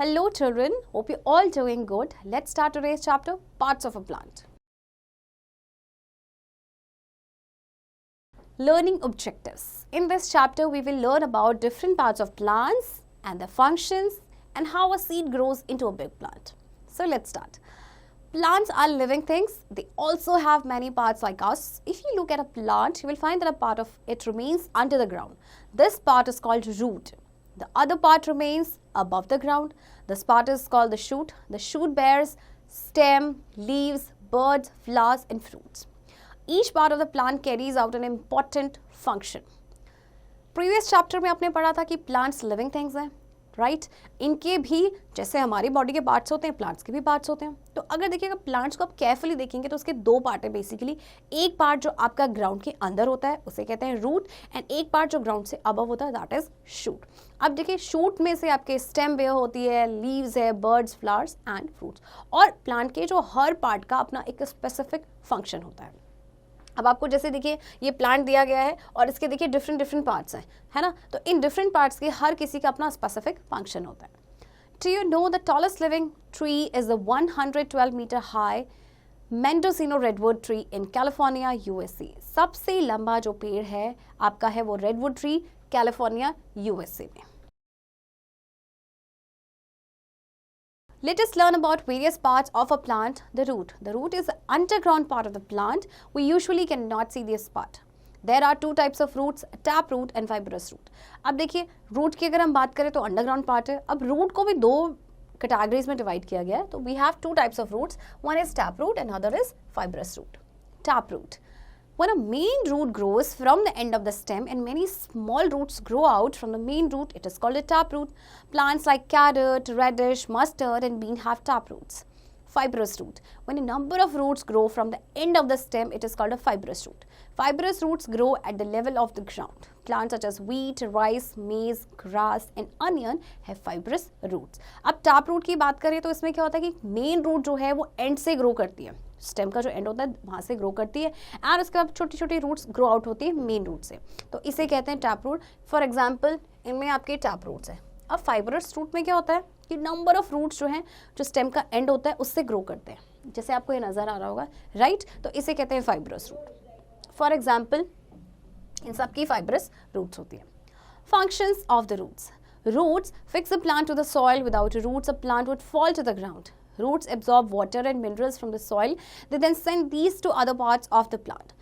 Hello children, hope you're all doing good. Let's start today's chapter, Parts of a Plant. Learning objectives. In this chapter, we will learn about different parts of plants and their functions and how a seed grows into a big plant. So let's start. Plants are living things. They also have many parts like us. If you look at a plant, you will find that a part of it remains under the ground. This part is called root. The other part remains above the ground. This part is called the shoot. The shoot bears stem, leaves, buds, flowers and fruits. Each part of the plant carries out an important function. Previous chapter में आपने पढ़ा था कि plants living things हैं, right इनके भी जैसे हमारी बॉडी के पार्ट्स होते हैं प्लांट्स के भी पार्ट्स होते हैं. तो अगर देखिएगा प्लांट्स को आप केयरफुली देखेंगे तो उसके दो पार्ट है बेसिकली. एक पार्ट जो आपका ग्राउंड के अंदर होता है उसे कहते हैं रूट एंड एक पार्ट जो ग्राउंड से अबव होता है दैट इज शूट. अब देखिए शूट में से आपके स्टेम वे होती है, लीव्स है, बर्ड्स, फ्लावर्स एंड फ्रूट्स. और प्लांट के जो हर पार्ट का अपना एक स्पेसिफिक फंक्शन होता है. अब आपको जैसे देखिए ये प्लांट दिया गया है और इसके देखिए डिफरेंट पार्ट्स हैं, है ना. तो इन डिफरेंट पार्ट्स के हर किसी का अपना स्पेसिफिक फंक्शन होता है. Do you know the tallest living tree is the 112 metre high Mendocino redwood tree in California USA. सबसे लंबा जो पेड़ है आपका है वो रेडवुड ट्री कैलिफोर्निया यूएसए में. Let us learn about various parts of a plant. The root. The root is the underground part of the plant. We usually cannot see this part. There are two types of roots, tap root and fibrous root. अब देखिए root की अगर हम बात करें तो underground part है. अब root को भी दो categories में divide किया गया है. तो we have two types of roots. One is tap root and other is fibrous root. Tap root. When a main root grows from the end of the stem and many small roots grow out from the main root, it is called a taproot. Plants like carrot, radish, mustard and bean have taproots. Fibrous root. When a number of roots grow from the end of the stem, it is called a fibrous root. Fibrous roots grow at the level of the ground. Plants such as wheat, rice, maize, grass and onion have fibrous roots. अब taproot की बात करें तो इसमें क्या होता है कि main root जो है वो end से grow करती है. स्टेम का जो एंड होता है वहाँ से ग्रो करती है एंड उसके बाद छोटी छोटी रूट्स ग्रो आउट होती है मेन रूट से. तो इसे कहते हैं टैप रूट. फॉर एग्जांपल इनमें आपके टैप रूट्स हैं. अब फाइबरस रूट में क्या होता है कि नंबर ऑफ रूट्स जो हैं जो स्टेम का एंड होता है उससे ग्रो करते हैं, जैसे आपको ये नज़र आ रहा होगा, राइट. तो इसे कहते हैं फाइबरस रूट. फॉर एग्जाम्पल इन सब की फाइबरस रूट्स होती है. Functions of the roots. Roots fix a plant to the soil. Without roots, a plant would fall to the ground. Roots absorb water and minerals from the soil. They then send these to other parts of the plant.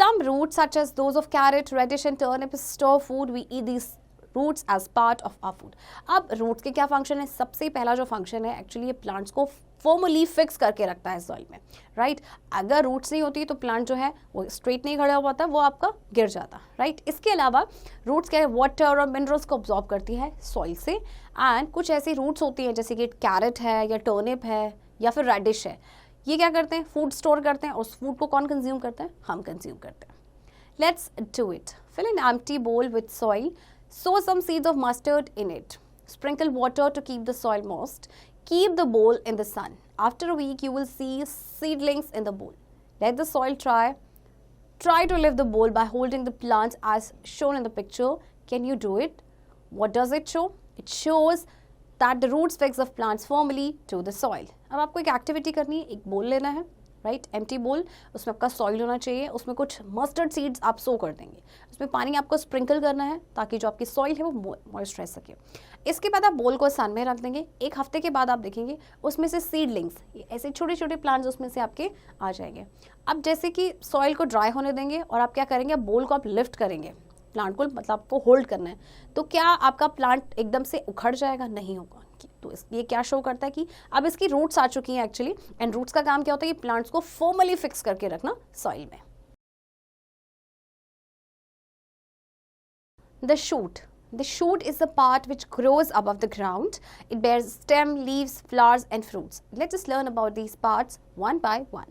Some roots, such as those of carrot, radish and turnip, store food. We eat these roots as part of our food. अब roots के क्या function है? सबसे पहला जो function है actually ये plants को फॉर्मली फिक्स करके रखता है सॉइल में, राइट. अगर रूट्स नहीं होती तो प्लांट जो है वो स्ट्रेट नहीं खड़ा हुआ था, वो आपका गिर जाता, राइट. इसके अलावा रूट्स क्या है, वाटर और मिनरल्स को ऑब्जॉर्ब करती है सॉइल से. एंड कुछ ऐसी रूट्स होती हैं जैसे कि कैरेट है या टर्निप है या फिर रेडिश है, ये क्या करते हैं, फूड स्टोर करते हैं. उस फूड को कौन कंज्यूम करते हैं? हम कंज्यूम करते हैं. Let's do it. Fill an empty bowl with soil. Sow some seeds of mustard in it. Sprinkle water to keep the soil moist. Keep the bowl in the sun. After a week, you will see seedlings in the bowl. Let the soil dry. Try to lift the bowl by holding the plants as shown in the picture. Can you do it? What does it show? It shows that the roots fix the plants firmly to the soil. अब आपको एक activity करनी है, एक बोल लेना है, right, empty बोल. उसमें आपका सॉइल होना चाहिए. उसमें कुछ मस्टर्ड सीड्स आप सो कर देंगे. उसमें पानी आपको स्प्रिंकल करना है ताकि जो आपकी सॉइल है वो मॉइस्ट रह सके. इसके बाद आप बोल को सन में रख देंगे. एक हफ्ते के बाद आप देखेंगे उसमें से सीडलिंग्स, ऐसे छोटे छोटे प्लांट्स उसमें से आपके आ जाएंगे. अब जैसे कि सॉइल को ड्राई होने देंगे और आप क्या करेंगे, बोल को आप लिफ्ट करेंगे, प्लांट को मतलब आपको होल्ड करना है. तो क्या आपका प्लांट एकदम से उखड़ जाएगा? नहीं होगा. तो ये क्या शो करता है कि अब इसकी रूट्स आ चुकी हैं एक्चुअली. एंड रूट्स का काम क्या होता है कि प्लांट्स को फॉर्मली फिक्स करके रखना सॉइल में. The shoot. The shoot is the part which grows above the ground. It bears stem, leaves, flowers and fruits. Let's just learn about these parts one by one.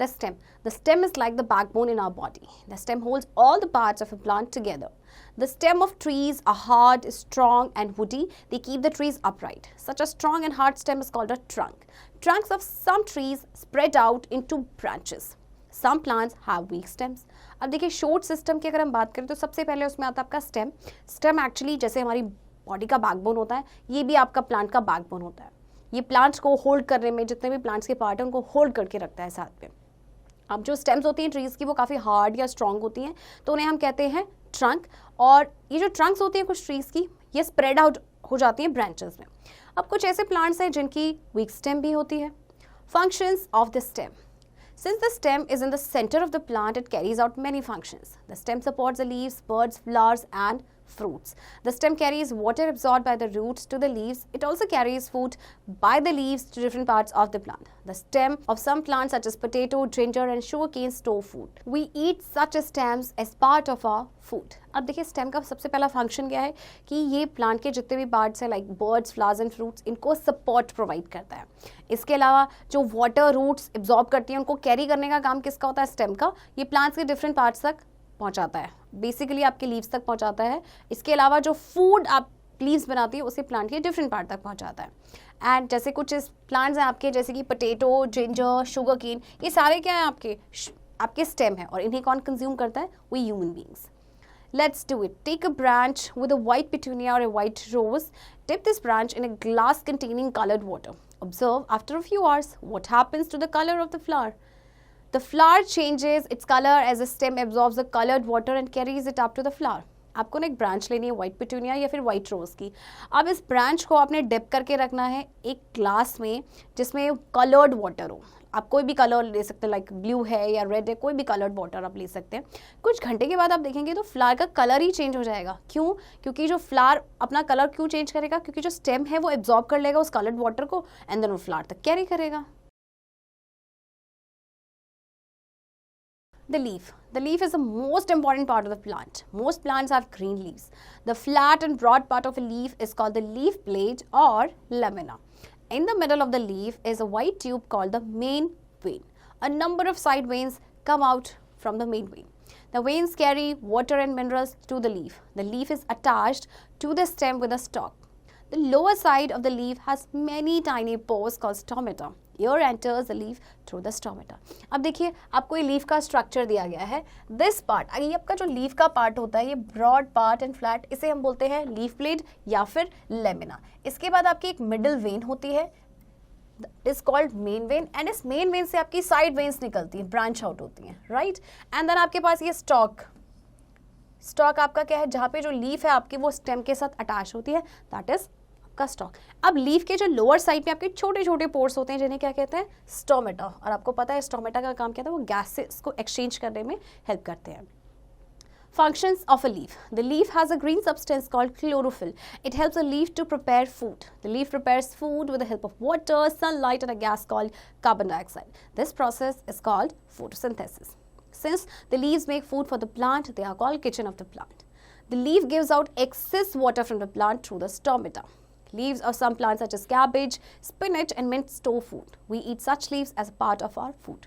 The stem. The stem is like the backbone in our body. The stem holds all the parts of a plant together. The stem of trees are hard, strong and woody. They keep the trees upright. Such a strong and hard stem is called a trunk. Trunks of some trees spread out into branches. Some plants have weak stems. अब देखिए shoot system की अगर हम बात करें तो सबसे पहले उसमें आता है आपका स्टेम. स्टेम एक्चुअली जैसे हमारी बॉडी का बैकबोन होता है, ये भी आपका प्लांट का बैकबोन होता है। ये प्लांट्स को होल्ड करने में, जितने भी प्लांट्स के पार्ट हैं उनको होल्ड करके रखता है साथ में। अब जो स्टेम्स होती हैं ट्रीज़ की वो काफ़ी हार्ड या स्ट्रॉन्ग होती हैं, तो उन्हें हम कहते हैं ट्रंक। और ये जो ट्रंक्स होती हैं कुछ ट्रीज़ की, ये स्प्रेड आउट हो जाती हैं ब्रांचेस में। अब कुछ ऐसे प्लांट्स हैं जिनकी वीक स्टेम भी होती है। Functions of the stem. Since the stem is in the center of the plant, it carries out many functions. The stem supports the leaves, buds, flowers, and fruits. The stem carries water absorbed by the roots to the leaves. It also carries food by the leaves to different parts of the plant. The stem of some plants such as potato, ginger, and sugarcane store food. We eat such stems as part of our food. अब देखिए stem का सबसे पहला function क्या है कि ये plant के जितने भी पार्ट्स हैं like birds, flowers and fruits, इनको सपोर्ट प्रोवाइड करता है। इसके अलावा जो वाटर रूट्स एब्जॉर्ब करती हैं उनको कैरी करने का काम किसका होता है? स्टेम का। ये प्लांट्स के डिफरेंट पार्ट्स तक पहुंचाता है, बेसिकली आपके लीव्स तक पहुंचाता है। इसके अलावा जो फूड आप लीव्स बनाती है उसे प्लांट के डिफरेंट पार्ट तक पहुंचाता है। एंड जैसे कुछ प्लांट्स हैं आपके, जैसे कि पोटैटो, जिंजर, शुगर केन, ये सारे क्या है आपके स्टेम है, और इन्हें कौन कंज्यूम करता है? We human beings. Let's do it. Take a branch with a white petunia or a white rose. Dip this branch in a glass containing colored water. Observe after a few hours what happens to the color of the flower. The flower changes its color as the stem absorbs the colored water and carries it up to the flower. आपको ना एक branch लेनी है white petunia या फिर white रोज़ की। अब इस ब्रांच को आपने डिप करके रखना है एक ग्लास में जिसमें कलर्ड वाटर हो। आप कोई भी कलर ले सकते हैं, लाइक ब्लू है या रेड है, कोई भी कलर्ड वाटर आप ले सकते हैं। कुछ घंटे के बाद आप देखेंगे तो फ्लावर का कलर ही चेंज हो जाएगा। क्यों? क्योंकि जो फ्लावर अपना कलर क्यों चेंज करेगा? क्योंकि जो स्टेम है वो एब्जॉर्ब कर लेगा उस कलर्ड वाटर को एंड देन वो फ्लावर तक कैरी करेगा। The leaf. The leaf is the most important part of the plant. Most plants have green leaves. The flat and broad part of a leaf is called the leaf blade or lamina. In the middle of the leaf is a white tube called the main vein. A number of side veins come out from the main vein. The veins carry water and minerals to the leaf. The leaf is attached to the stem with a stalk. The lower side of the leaf has many tiny pores called stomata. Air enters the leaf through the stomata. अब देखिए आपको ये leaf का structure दिया गया है। This part, ये आपका जो लीफ का पार्ट होता है, ये ब्रॉड पार्ट एंड फ्लैट, इसे हम बोलते हैं लीफ ब्लेड या फिर लेमिना। इसके बाद आपकी एक मिडिल वेन होती है, is called main vein, and इस मेन वेन से आपकी साइड वेन्स निकलती हैं, ब्रांच आउट होती हैं, राइट। एंड देन आपके पास ये स्टॉक आपका क्या है? जहाँ पे जो लीफ है आपकी वो स्टेम के साथ अटैच होती है, दैट इज का स्टॉक। अब लीफ के जो लोअर साइड पे आपके छोटे छोटे पोर्स होते हैं जिन्हें क्या कहते हैं? स्टोमेटा। और आपको पता है स्टोमेटा का काम क्या था? वो गैसेस को एक्सचेंज करने में हेल्प करते हैं। Functions of a leaf. The leaf has a green substance called chlorophyll. It helps a leaf to prepare food. The leaf prepares food with the help of water, sunlight, and a gas called carbon dioxide. This process is called photosynthesis. Since the leaves make food for the plant, they are called kitchen of the plant. The leaf gives out excess water from the plant through the stomata. Leaves of some plants such as cabbage, spinach, and mint store food. We eat such leaves as a part of our food.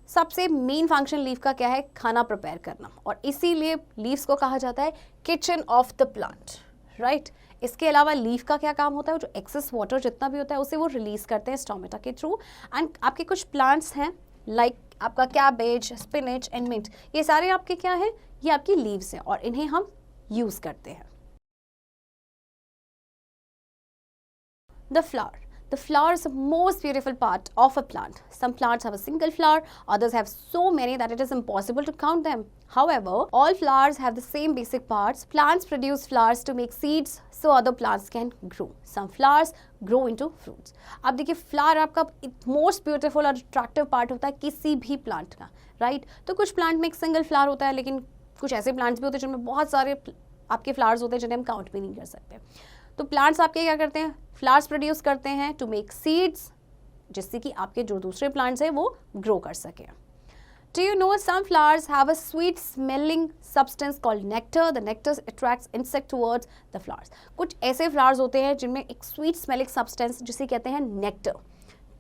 सबसे main function leaf का क्या है? खाना prepare करना, और इसीलिए leaves को कहा जाता है kitchen of the plant, right. इसके अलावा लीफ का क्या काम होता है? जो एक्सेस वाटर जितना भी होता है उसे वो रिलीज करते हैं स्टोमेटा के थ्रू। एंड आपके कुछ प्लांट्स हैं लाइक आपका कैबेज, स्पिनच एंड मिंट, ये सारे आपके क्या हैं? ये आपकी लीव्स हैं और इन्हें हम यूज करते हैं। The flower. The flower is the most beautiful part of a plant. Some plants have a single flower, others have so many that it is impossible to count them. However, all flowers have the same basic parts. Plants produce flowers to make seeds so other plants can grow. Some flowers grow into fruits. अब देखिए flower आपका most beautiful और attractive part होता है किसी भी plant का, right. तो कुछ प्लांट में एक सिंगल फ्लावर होता है, लेकिन कुछ ऐसे प्लांट्स भी होते हैं जिनमें बहुत सारे आपके फ्लावर्स होते हैं जिन्हें हम काउंट भी नहीं कर सकते। तो प्लांट्स आपके क्या करते हैं? फ्लावर्स प्रोड्यूस करते हैं टू मेक सीड्स, जिससे कि आपके जो दूसरे प्लांट्स हैं वो ग्रो कर सके। Do you know some flowers have a sweet smelling substance called nectar? The nectar attracts insect towards the flowers. कुछ ऐसे फ्लावर्स होते हैं जिनमें एक स्वीट स्मेलिंग सब्सटेंस जिसे कहते हैं नेक्टर,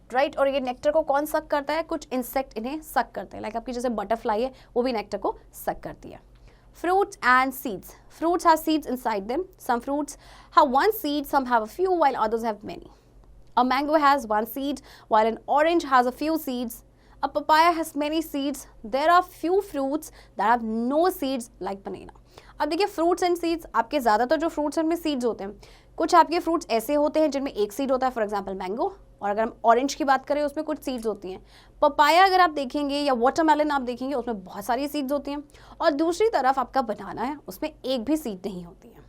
राइट। और ये नेक्टर को कौन सक करता है? कुछ इंसेक्ट इन्हें सक करते हैं, लाइक आपकी जैसे बटरफ्लाई है वो भी नेक्टर को सक करती है। Fruits and seeds. Fruits have seeds inside them. Some fruits have one seed, some have a few, while others have many. A mango has one seed, while an orange has a few seeds. A papaya has many seeds. There are few fruits that have no seeds like banana. अब देखिए fruits and seeds, आपके ज़्यादातर जो fruits हैं उनमें seeds होते हैं। कुछ आपके फ्रूट्स ऐसे होते हैं जिनमें एक सीड होता है, फॉर एग्जांपल मैंगो, और अगर हम ऑरेंज की बात करें उसमें कुछ सीड्स होती हैं। पपाया अगर आप देखेंगे या वाटरमेलन आप देखेंगे उसमें बहुत सारी सीड्स होती हैं, और दूसरी तरफ आपका बनाना है उसमें एक भी सीड नहीं होती है।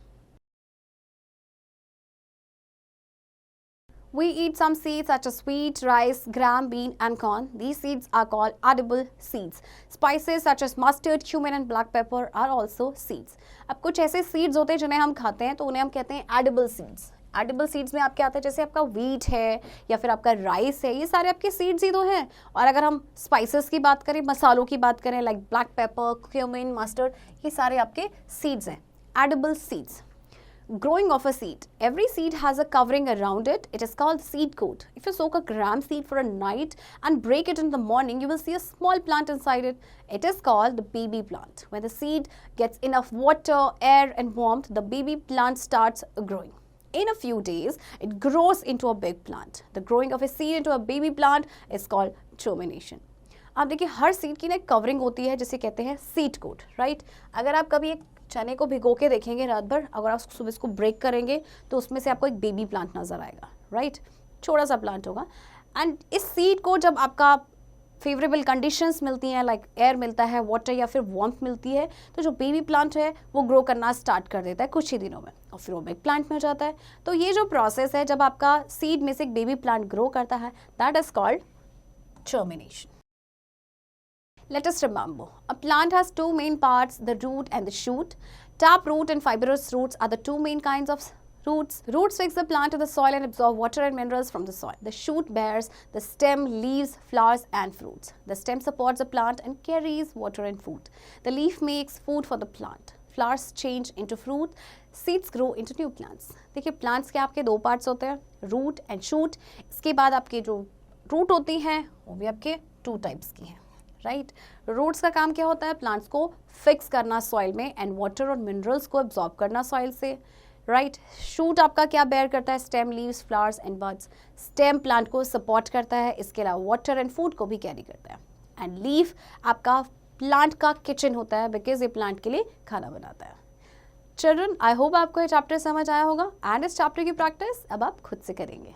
We eat some seeds such as wheat, rice, gram, bean and corn. These seeds are called edible seeds. Spices such as mustard, cumin and black pepper are also seeds. अब कुछ ऐसे seeds होते हैं जिन्हें हम खाते हैं तो उन्हें हम कहते हैं edible seeds. एडिबल सीड्स में आपके आते हैं जैसे आपका वीट है या फिर आपका राइस है, ये सारे आपके सीड्स ही तो हैं। और अगर हम स्पाइसेस की बात करें, मसालों की बात करें, like black pepper, cumin, mustard, ये सारे आपके सीड्स हैं, edible seeds. Growing of a seed. Every seed has a covering around it. It is called seed coat. If you soak a gram seed for a night and break it in the morning, you will see a small plant inside it. It is called the baby plant. When the seed gets enough water, air and warmth, the baby plant starts growing. In a few days, it grows into a big plant. The growing of a seed into a baby plant is called germination. आप देखिए हर seed की ना एक covering होती है जिसे कहते हैं सीड कोट, राइट। अगर आप कभी एक चने को भिगो के देखेंगे रात भर, अगर आप सुबह इसको ब्रेक करेंगे तो उसमें से आपको एक बेबी प्लांट नज़र आएगा, राइट, छोटा सा प्लांट होगा। एंड इस सीड को जब आपका फेवरेबल कंडीशंस मिलती हैं, लाइक एयर मिलता है, वाटर या फिर वार्मथ मिलती है, तो जो बेबी प्लांट है वो ग्रो करना स्टार्ट कर देता है कुछ ही दिनों में, और फिर वो बिग प्लांट में हो जाता है। तो ये जो प्रोसेस है जब आपका सीड में से एक बेबी प्लांट ग्रो करता है, that is called germination. Let us remember, a plant has two main parts, the root and the shoot. Tap root and fibrous roots are the two main kinds of roots. Roots fix the plant to the soil and absorb water and minerals from the soil. The shoot bears the stem, leaves, flowers and fruits. The stem supports the plant and carries water and food. The leaf makes food for the plant. Flowers change into fruit. Seeds grow into new plants. देखिए plants के आपके दो parts होते हैं, root and shoot. इसके बाद आपके जो root होती हैं वो भी आपके two types की हैं, राइट। रूट्स का काम क्या होता है? प्लांट्स को फिक्स करना सॉइल में एंड वाटर और मिनरल्स को एब्जॉर्ब करना सॉइल से, राइट। शूट आपका क्या बेयर करता है? Stem, leaves, flowers and buds. Stem plant को सपोर्ट करता है, इसके अलावा वाटर एंड फूड को भी कैरी करता है। एंड लीफ आपका प्लांट का किचन होता है, बिकॉज ये प्लांट के लिए खाना बनाता है। चिल्ड्रन, आई होप आपको ये चैप्टर समझ आया होगा एंड इस चैप्टर की प्रैक्टिस अब आप खुद से करेंगे।